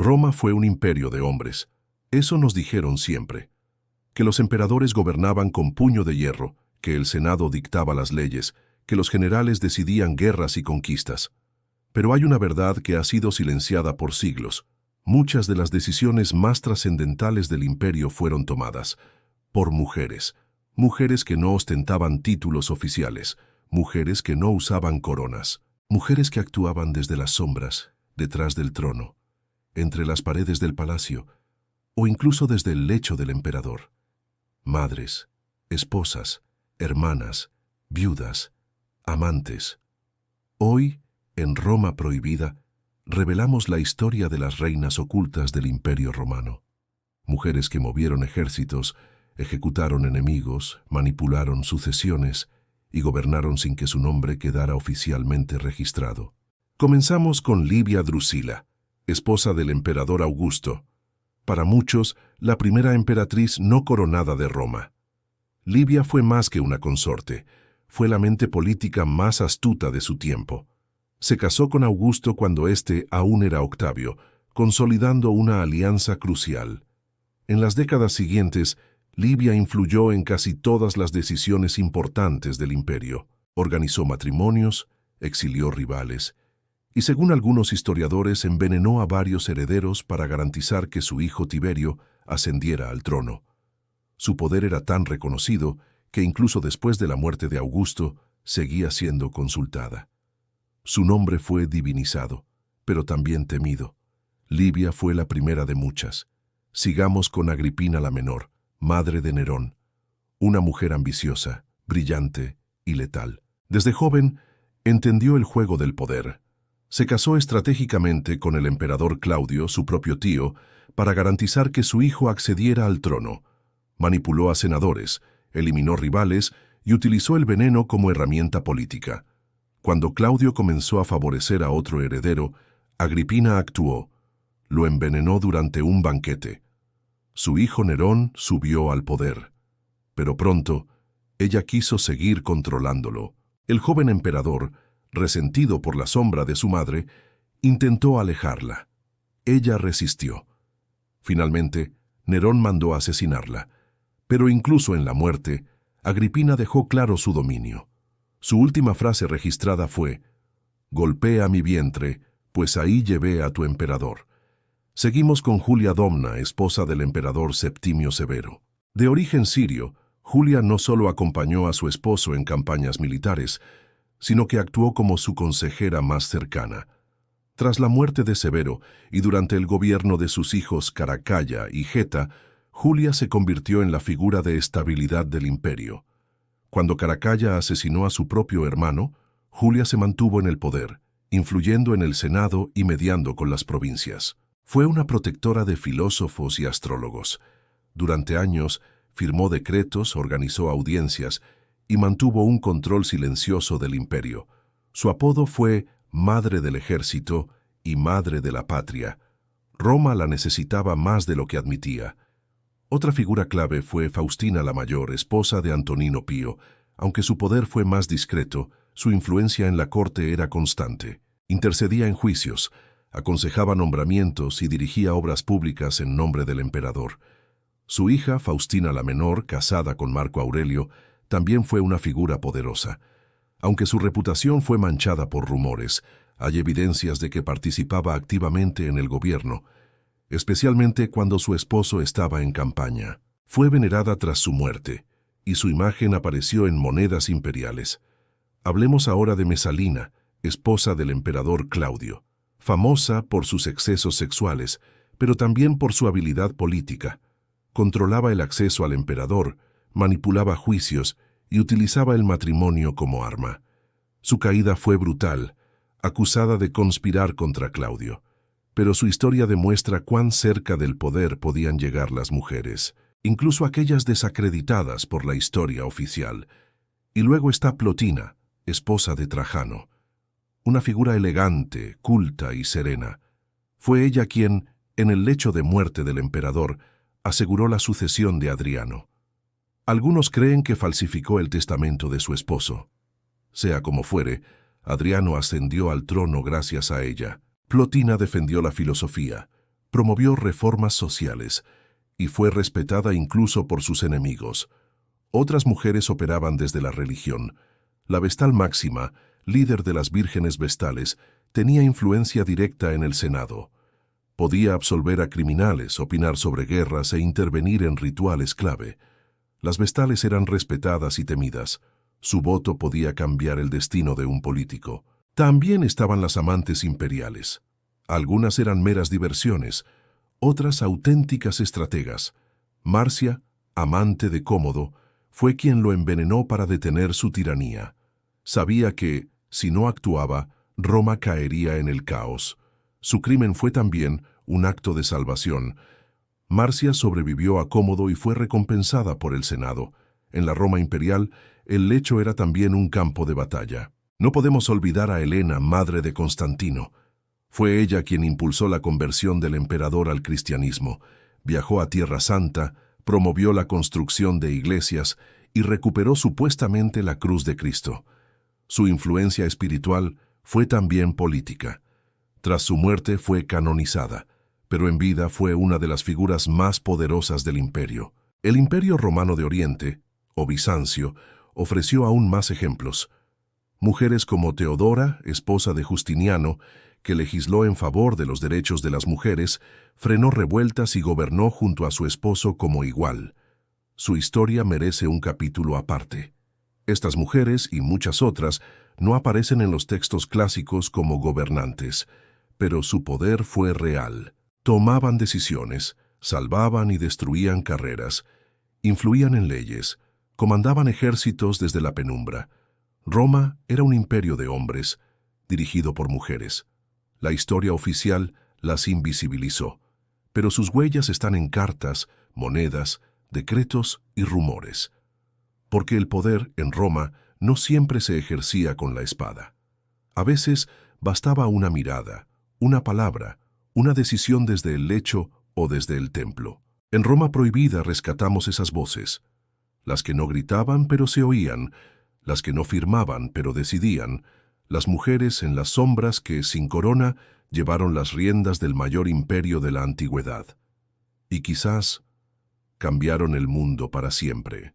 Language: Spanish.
Roma fue un imperio de hombres. Eso nos dijeron siempre. Que los emperadores gobernaban con puño de hierro, que el Senado dictaba las leyes, que los generales decidían guerras y conquistas. Pero hay una verdad que ha sido silenciada por siglos. Muchas de las decisiones más trascendentales del imperio fueron tomadas por mujeres. Mujeres que no ostentaban títulos oficiales, mujeres que no usaban coronas, mujeres que actuaban desde las sombras, detrás del trono, entre las paredes del palacio, o incluso desde el lecho del emperador. Madres, esposas, hermanas, viudas, amantes. Hoy, en Roma prohibida, revelamos la historia de las reinas ocultas del Imperio Romano. Mujeres que movieron ejércitos, ejecutaron enemigos, manipularon sucesiones y gobernaron sin que su nombre quedara oficialmente registrado. Comenzamos con Livia Drusila, esposa del emperador Augusto. Para muchos, la primera emperatriz no coronada de Roma. Livia fue más que una consorte, fue la mente política más astuta de su tiempo. Se casó con Augusto cuando éste aún era Octavio, consolidando una alianza crucial. En las décadas siguientes, Livia influyó en casi todas las decisiones importantes del imperio. Organizó matrimonios, exilió rivales, y según algunos historiadores envenenó a varios herederos para garantizar que su hijo Tiberio ascendiera al trono. Su poder era tan reconocido que incluso después de la muerte de Augusto seguía siendo consultada. Su nombre fue divinizado, pero también temido. Livia fue la primera de muchas. Sigamos con Agripina la Menor, madre de Nerón, una mujer ambiciosa, brillante y letal. Desde joven, entendió el juego del poder. Se casó estratégicamente con el emperador Claudio, su propio tío, para garantizar que su hijo accediera al trono. Manipuló a senadores, eliminó rivales y utilizó el veneno como herramienta política. Cuando Claudio comenzó a favorecer a otro heredero, Agripina actuó. Lo envenenó durante un banquete. Su hijo Nerón subió al poder. Pero pronto, ella quiso seguir controlándolo. El joven emperador, resentido por la sombra de su madre, intentó alejarla. Ella resistió. Finalmente, Nerón mandó asesinarla. Pero incluso en la muerte, Agripina dejó claro su dominio. Su última frase registrada fue: «Golpea mi vientre, pues ahí llevé a tu emperador». Seguimos con Julia Domna, esposa del emperador Septimio Severo. De origen sirio, Julia no solo acompañó a su esposo en campañas militares, sino que actuó como su consejera más cercana. Tras la muerte de Severo y durante el gobierno de sus hijos Caracalla y Geta, Julia se convirtió en la figura de estabilidad del imperio. Cuando Caracalla asesinó a su propio hermano, Julia se mantuvo en el poder, influyendo en el Senado y mediando con las provincias. Fue una protectora de filósofos y astrólogos. Durante años, firmó decretos, organizó audiencias y mantuvo un control silencioso del imperio. Su apodo fue Madre del Ejército y Madre de la Patria. Roma la necesitaba más de lo que admitía. Otra figura clave fue Faustina la Mayor, esposa de Antonino Pío. Aunque su poder fue más discreto, su influencia en la corte era constante. Intercedía en juicios, aconsejaba nombramientos y dirigía obras públicas en nombre del emperador. Su hija, Faustina la Menor, casada con Marco Aurelio, también fue una figura poderosa. Aunque su reputación fue manchada por rumores, hay evidencias de que participaba activamente en el gobierno, especialmente cuando su esposo estaba en campaña. Fue venerada tras su muerte, y su imagen apareció en monedas imperiales. Hablemos ahora de Mesalina, esposa del emperador Claudio. Famosa por sus excesos sexuales, pero también por su habilidad política. Controlaba el acceso al emperador, manipulaba juicios y utilizaba el matrimonio como arma. Su caída fue brutal, acusada de conspirar contra Claudio. Pero su historia demuestra cuán cerca del poder podían llegar las mujeres, incluso aquellas desacreditadas por la historia oficial. Y luego está Plotina, esposa de Trajano. Una figura elegante, culta y serena. Fue ella quien, en el lecho de muerte del emperador, aseguró la sucesión de Adriano. Algunos creen que falsificó el testamento de su esposo. Sea como fuere, Adriano ascendió al trono gracias a ella. Plotina defendió la filosofía, promovió reformas sociales y fue respetada incluso por sus enemigos. Otras mujeres operaban desde la religión. La Vestal Máxima, líder de las vírgenes vestales, tenía influencia directa en el Senado. Podía absolver a criminales, opinar sobre guerras e intervenir en rituales clave. Las vestales eran respetadas y temidas. Su voto podía cambiar el destino de un político. También estaban las amantes imperiales. Algunas eran meras diversiones, otras auténticas estrategas. Marcia, amante de Cómodo, fue quien lo envenenó para detener su tiranía. Sabía que, si no actuaba, Roma caería en el caos. Su crimen fue también un acto de salvación. Marcia sobrevivió a Cómodo y fue recompensada por el Senado. En la Roma imperial, el lecho era también un campo de batalla. No podemos olvidar a Helena, madre de Constantino. Fue ella quien impulsó la conversión del emperador al cristianismo. Viajó a Tierra Santa, promovió la construcción de iglesias y recuperó supuestamente la cruz de Cristo. Su influencia espiritual fue también política. Tras su muerte fue canonizada, pero en vida fue una de las figuras más poderosas del imperio. El Imperio Romano de Oriente, o Bizancio, ofreció aún más ejemplos. Mujeres como Teodora, esposa de Justiniano, que legisló en favor de los derechos de las mujeres, frenó revueltas y gobernó junto a su esposo como igual. Su historia merece un capítulo aparte. Estas mujeres y muchas otras no aparecen en los textos clásicos como gobernantes, pero su poder fue real. Tomaban decisiones, salvaban y destruían carreras, influían en leyes, comandaban ejércitos desde la penumbra. Roma era un imperio de hombres, dirigido por mujeres. La historia oficial las invisibilizó, pero sus huellas están en cartas, monedas, decretos y rumores. Porque el poder en Roma no siempre se ejercía con la espada. A veces bastaba una mirada, una palabra, una decisión desde el lecho o desde el templo. En Roma prohibida rescatamos esas voces, las que no gritaban pero se oían, las que no firmaban pero decidían, las mujeres en las sombras que, sin corona, llevaron las riendas del mayor imperio de la antigüedad. Y quizás cambiaron el mundo para siempre.